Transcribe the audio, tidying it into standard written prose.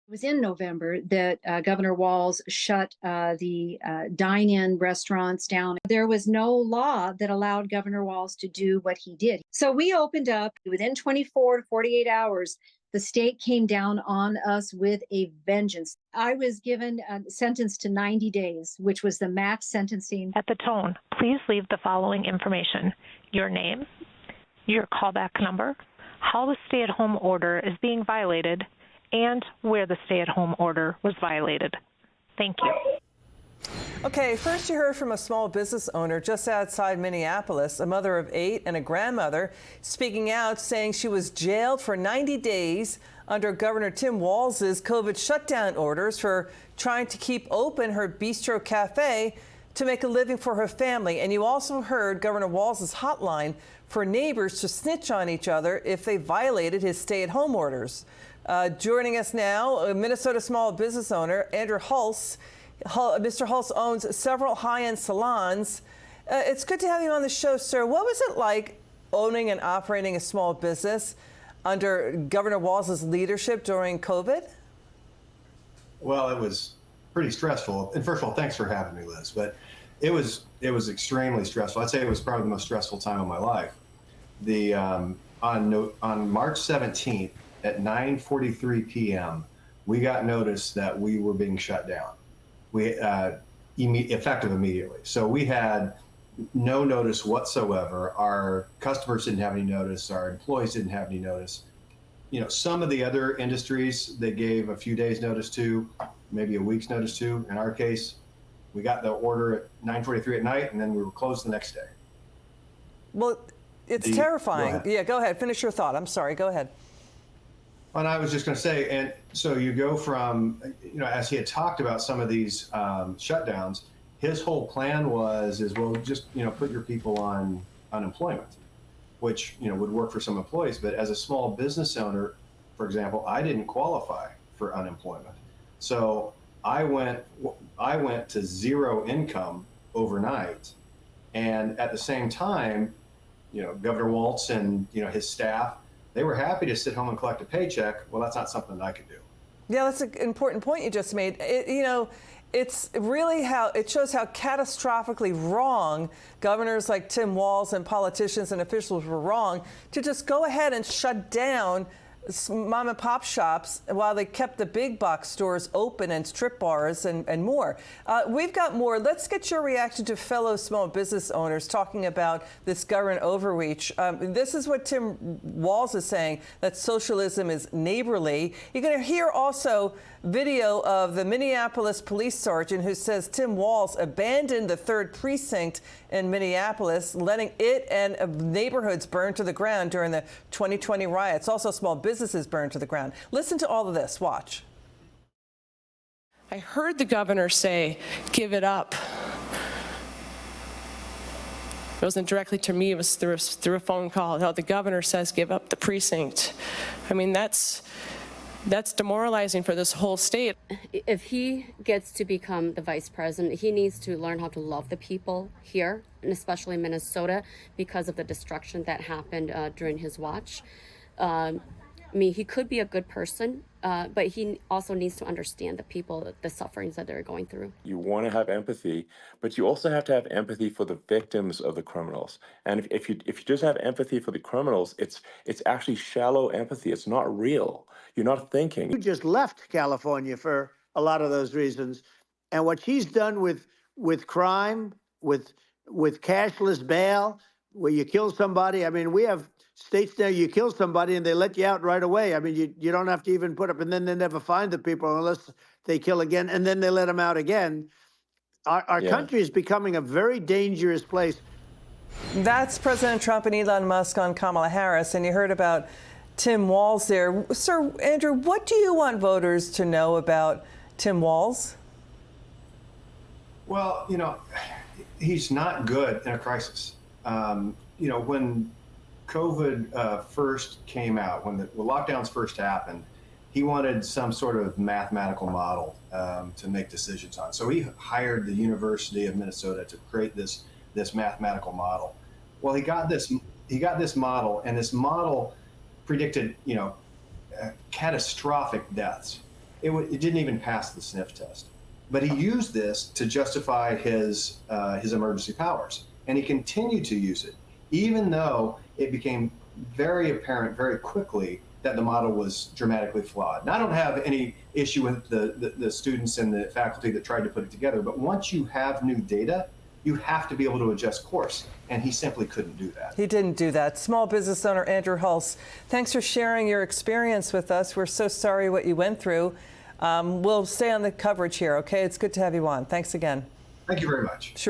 It was in November that Governor Walz shut the dine-in restaurants down. There was no law that allowed Governor Walz to do what he did. So we opened up within 24 to 48 hours. The state came down on us with a vengeance. I was given sentenced to 90 days, which was the max sentencing. At the tone, please leave the following information: your name, your callback number, how the stay-at-home order is being violated, and where the stay-at-home order was violated. Thank you. Okay, first you heard from a small business owner just outside Minneapolis, a mother of 8 and a grandmother, speaking out, saying she was jailed for 90 days under Governor Tim Walz's COVID shutdown orders for trying to keep open her bistro cafe to make a living for her family. And you also heard Governor Walz's hotline for neighbors to snitch on each other if they violated his stay-at-home orders. Joining us now, a Minnesota small business owner, Andrew Hulse. Mr. Hulse owns several high-end salons. It's good to have you on the show, sir. What was it like owning and operating a small business under Governor Walz's leadership during COVID? Well, it was pretty stressful. And first of all, thanks for having me, Liz. But it was extremely stressful. I'd say it was probably the most stressful time of my life. On March 17th at 9:43 p.m., we got notice that we were being shut down. Effective immediately. So we had no notice whatsoever. Our customers didn't have any notice. Our employees didn't have any notice. You know, some of the other industries they gave a few days notice to, maybe a week's notice to. In our case, we got the order at 9:43 at night, and then we were closed the next day. Well, it's terrifying. Yeah, go ahead. Finish your thought. I'm sorry. Go ahead. And I was just going to say, and so you go from, you know, as he had talked about some of these shutdowns, his whole plan was, well, just, you know, put your people on unemployment, which, you know, would work for some employees. But as a small business owner, for example, I didn't qualify for unemployment. So I went to zero income overnight. And at the same time, you know, Governor Walz and, you know, his staff, they were happy to sit home and collect a paycheck. Well, that's not something that I could do. Yeah, that's an important point you just made. It's really it shows how catastrophically wrong governors like Tim Walz and politicians and officials were wrong to just go ahead and shut down mom and pop shops while they kept the big box stores open and strip bars and more. We've got more. Let's get your reaction to fellow small business owners talking about this government overreach. This is what Tim Walz is saying, that socialism is neighborly. You're going to hear also video of the Minneapolis police sergeant who says Tim Walz abandoned the 3rd precinct in Minneapolis, letting it and neighborhoods burn to the ground during the 2020 riots. Also, small businesses burned to the ground. Listen to all of this. Watch. I heard the governor say, give it up. It wasn't directly to me, it was through a phone call. How the governor says, give up the precinct. I mean, that's demoralizing for this whole state. If he gets to become the vice president, he needs to learn how to love the people here, and especially Minnesota, because of the destruction that happened during his watch. I mean, he could be a good person, but he also needs to understand the people, the sufferings that they're going through. You want to have empathy, but you also have to have empathy for the victims of the criminals. And if you just have empathy for the criminals, it's actually shallow empathy. It's not real. You're not thinking. You just left California for a lot of those reasons, and what she's done with crime, with cashless bail, where you kill somebody. I mean, we have states now you kill somebody and they let you out right away. I mean, you don't have to even put up, and then they never find the people unless they kill again, and then they let them out again. Our country is becoming a very dangerous place. That's President Trump and Elon Musk on Kamala Harris, and you heard about Tim Walz there. Sir Andrew, what do you want voters to know about Tim Walz? Well, you know, he's not good in a crisis. You know, when COVID first came out, when the lockdowns first happened, he wanted some sort of mathematical model to make decisions on. So he hired the University of Minnesota to create this mathematical model. Well, he got this model, and this model predicted, you know, catastrophic deaths. it didn't even pass the sniff test. But he used this to justify his emergency powers, and he continued to use it, even though it became very apparent very quickly that the model was dramatically flawed. And I don't have any issue with the students and the faculty that tried to put it together, but once you have new data, you have to be able to adjust course, and he simply couldn't do that. He didn't do that. Small business owner Andrew Hulse, thanks for sharing your experience with us. We're so sorry what you went through. We'll stay on the coverage here, okay? It's good to have you on. Thanks again. Thank you very much. Sure.